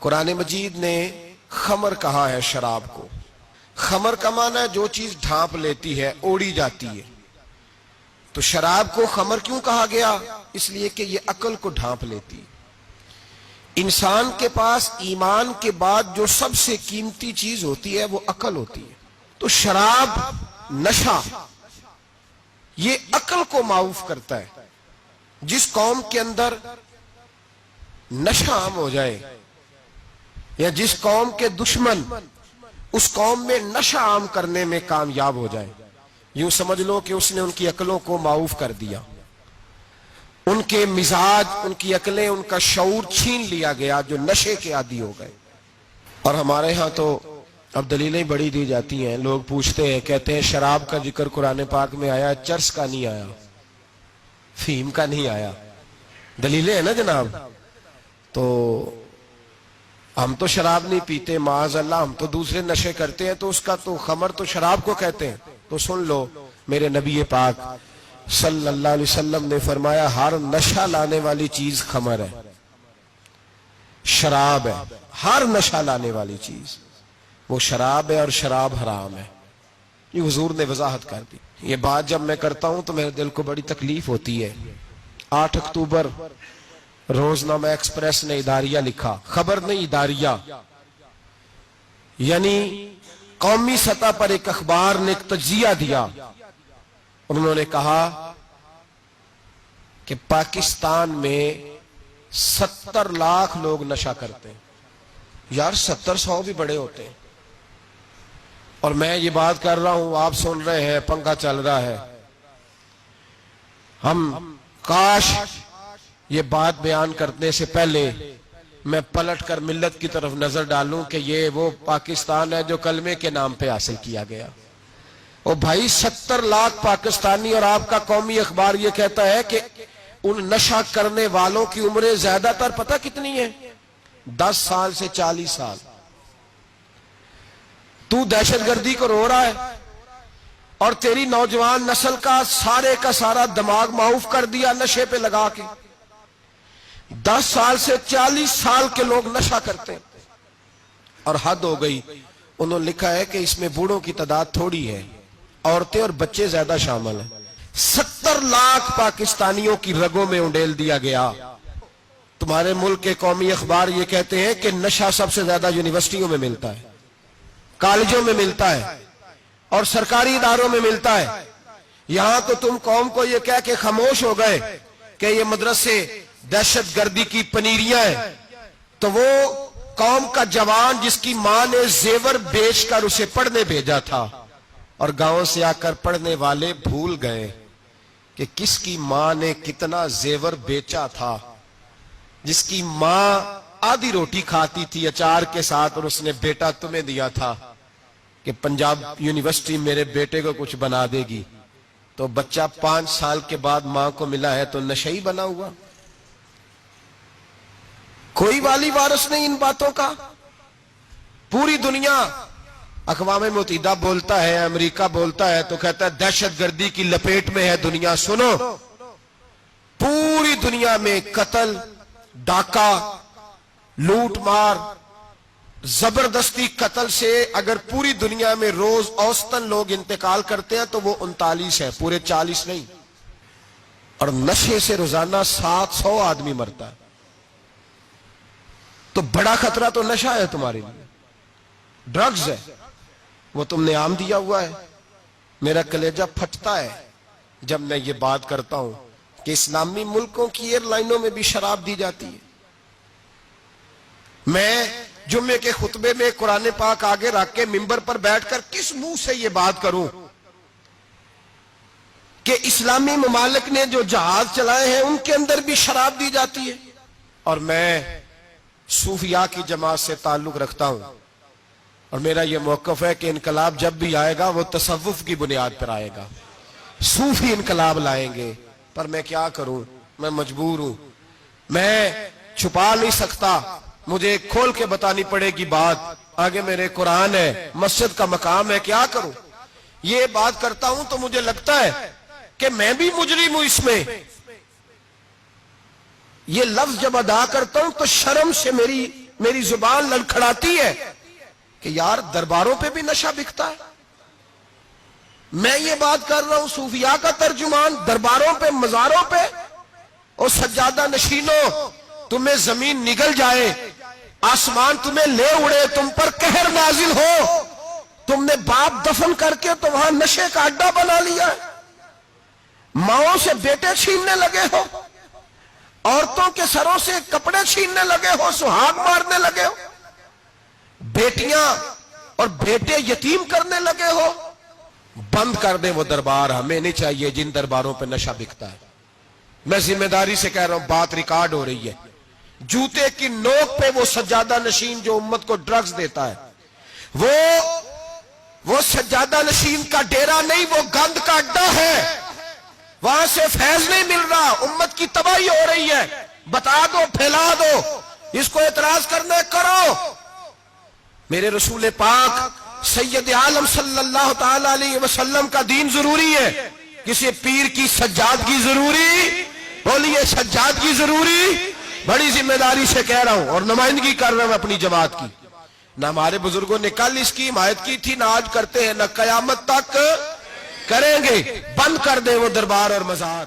قرآن مجید نے خمر کہا ہے شراب کو. خمر کا معنی ہے جو چیز ڈھانپ لیتی ہے, اوڑی جاتی ہے. تو شراب کو خمر کیوں کہا گیا؟ اس لیے کہ یہ عقل کو ڈھانپ لیتی ہے. انسان کے پاس ایمان کے بعد جو سب سے قیمتی چیز ہوتی ہے وہ عقل ہوتی ہے. تو شراب, نشہ, یہ عقل کو معاف کرتا ہے. جس قوم کے اندر نشہ عام ہو جائے یا جس قوم کے دشمن اس قوم میں نشہ عام کرنے میں کامیاب ہو جائے, یوں سمجھ لو کہ اس نے ان کی عقلوں کو معاف کر دیا. ان کے مزاج, ان کی عقلیں, ان کا شعور چھین لیا گیا جو نشے کے عادی ہو گئے. اور ہمارے ہاں تو اب دلیلیں بڑی دی جاتی ہیں. لوگ پوچھتے ہیں, کہتے ہیں شراب کا ذکر قرآن پاک میں آیا, چرس کا نہیں آیا, فیم کا نہیں آیا. دلیلیں ہیں نا جناب. تو ہم تو شراب نہیں پیتے معاذ اللہ, ہم تو دوسرے نشے کرتے ہیں, تو اس کا تو خمر تو شراب کو کہتے ہیں. تو سن لو, میرے نبی پاک صلی اللہ علیہ وسلم نے فرمایا ہر نشہ لانے والی چیز خمر ہے, شراب ہے. ہر نشہ لانے والی چیز وہ شراب ہے, اور شراب حرام ہے. یہ حضور نے وضاحت کر دی. یہ بات جب میں کرتا ہوں تو میرے دل کو بڑی تکلیف ہوتی ہے. 8 اکتوبر روزنامہ ایکسپریس نے اداریہ لکھا, خبر نہیں اداریہ, یعنی قومی سطح پر ایک اخبار نے ایک تجزیہ دیا. انہوں نے کہا کہ پاکستان میں 70 لاکھ لوگ نشہ کرتے ہیں. یار 70-100 بھی بڑے ہوتے ہیں. اور میں یہ بات کر رہا ہوں, آپ سن رہے ہیں, پنکھا چل رہا ہے. ہم کاش یہ بات بیان کرنے سے پہلے میں پلٹ کر ملت کی طرف نظر ڈالوں کہ یہ وہ پاکستان ہے جو کلمے کے نام پہ حاصل کیا گیا. اور بھائی 70 لاکھ پاکستانی, اور آپ کا قومی اخبار یہ کہتا ہے کہ ان نشہ کرنے والوں کی عمریں زیادہ تر پتہ کتنی ہے؟ 10 سال سے 40 سال. تو دہشت گردی کو رو رہا ہے اور تیری نوجوان نسل کا سارا دماغ معاف کر دیا نشے پہ لگا کے. 10 سال سے 40 سال کے لوگ نشہ کرتے ہیں. اور حد ہو گئی. انہوں نے لکھا ہے کہ اس میں بوڑھوں کی تعداد تھوڑی ہے, عورتیں اور بچے زیادہ شامل ہیں. 70 لاکھ پاکستانیوں کی رگوں میں انڈیل دیا گیا. تمہارے ملک کے قومی اخبار یہ کہتے ہیں کہ نشہ سب سے زیادہ یونیورسٹیوں میں ملتا ہے, کالجوں میں ملتا ہے, اور سرکاری اداروں میں ملتا ہے. یہاں تو تم قوم کو یہ کہہ کے خاموش ہو گئے کہ یہ مدرسے دہشت گردی کی پنیریاں ہیں. تو وہ قوم کا جوان جس کی ماں نے زیور بیچ کر اسے پڑھنے بھیجا تھا, اور گاؤں سے آ کر پڑھنے والے بھول گئے کہ کس کی ماں نے کتنا زیور بیچا تھا. جس کی ماں آدھی روٹی کھاتی تھی اچار کے ساتھ, اور اس نے بیٹا تمہیں دیا تھا کہ پنجاب یونیورسٹی میرے بیٹے کو کچھ بنا دے گی. تو بچہ 5 سال کے بعد ماں کو ملا ہے تو نشئی بنا ہوا. کوئی والی وارث نہیں ان باتوں کا. پوری دنیا, اقوام متحدہ بولتا ہے, امریکہ بولتا ہے تو کہتا ہے دہشت گردی کی لپیٹ میں ہے دنیا. سنو, پوری دنیا میں قتل, ڈاکہ, لوٹ مار, زبردستی قتل سے اگر پوری دنیا میں روز اوسطاً لوگ انتقال کرتے ہیں تو وہ 39 ہے, پورے 40 نہیں. اور نشے سے روزانہ 700 آدمی مرتا ہے. تو بڑا خطرہ تو نشہ ہے تمہارے لیے, ڈرگز ہے, وہ تم نے عام دیا ہوا ہے. میرا کلیجہ پھٹتا ہے جب میں یہ بات کرتا ہوں کہ اسلامی ملکوں کی ایئر لائنوں میں بھی شراب دی جاتی ہے. میں جمعے کے خطبے میں قرآن پاک آگے رکھ کے ممبر پر بیٹھ کر کس منہ سے یہ بات کروں کہ اسلامی ممالک نے جو جہاز چلائے ہیں ان کے اندر بھی شراب دی جاتی ہے. اور میں صوفیاء کی جماعت سے تعلق رکھتا ہوں, اور میرا یہ موقف ہے کہ انقلاب جب بھی آئے گا وہ تصوف کی بنیاد پر آئے گا. صوفی انقلاب لائیں گے. پر میں کیا کروں, میں مجبور ہوں, میں چھپا نہیں سکتا, مجھے کھول کے بتانی پڑے گی بات. آگے میرے قرآن ہے, مسجد کا مقام ہے, کیا کروں. یہ بات کرتا ہوں تو مجھے لگتا ہے کہ میں بھی مجرم ہوں اس میں. یہ لفظ جب ادا کرتا ہوں تو شرم سے میری میری زبان لڑکھڑاتی ہے کہ یار درباروں پہ بھی نشہ بکتا ہے. میں یہ بات کر رہا ہوں صوفیاء کا ترجمان درباروں پہ مزاروں پہ. اور سجادہ نشینوں تمہیں زمین نگل جائے, آسمان تمہیں لے اڑے, تم پر قہر نازل ہو, تم نے باپ دفن کر کے تو وہاں نشے کا اڈا بنا لیا ہے, ماؤں سے بیٹے چھیننے لگے ہو, عورتوں کے سروں سے کپڑے چھیننے لگے ہو, سہاگ مارنے لگے ہو, بیٹیاں اور بیٹے یتیم کرنے لگے ہو. بند کر دیں وہ دربار, ہمیں نہیں چاہیے جن درباروں پہ نشہ بکتا ہے. میں ذمہ داری سے کہہ رہا ہوں, بات ریکارڈ ہو رہی ہے. جوتے کی نوک پہ وہ سجادہ نشین جو امت کو ڈرگز دیتا ہے, وہ سجادہ نشین کا ڈیرا نہیں, وہ گند کا اڈا ہے. وہاں سے فیض نہیں مل رہا, امت کی تباہی ہو رہی ہے. بتا دو, پھیلا دو, اس کو اعتراض کرنا کرو. میرے رسول پاک سید عالم صلی اللہ تعالی علیہ وسلم کا دین ضروری ہے, کسی پیر کی سجادگی ضروری, بولیے سجادگی ضروری. بڑی ذمہ داری سے کہہ رہا ہوں اور نمائندگی کر رہا ہوں اپنی جماعت کی. نہ ہمارے بزرگوں نے کل اس کی حمایت کی تھی, نہ آج کرتے ہیں, نہ قیامت تک کریں گے. بند کر دیں وہ دربار اور مزار.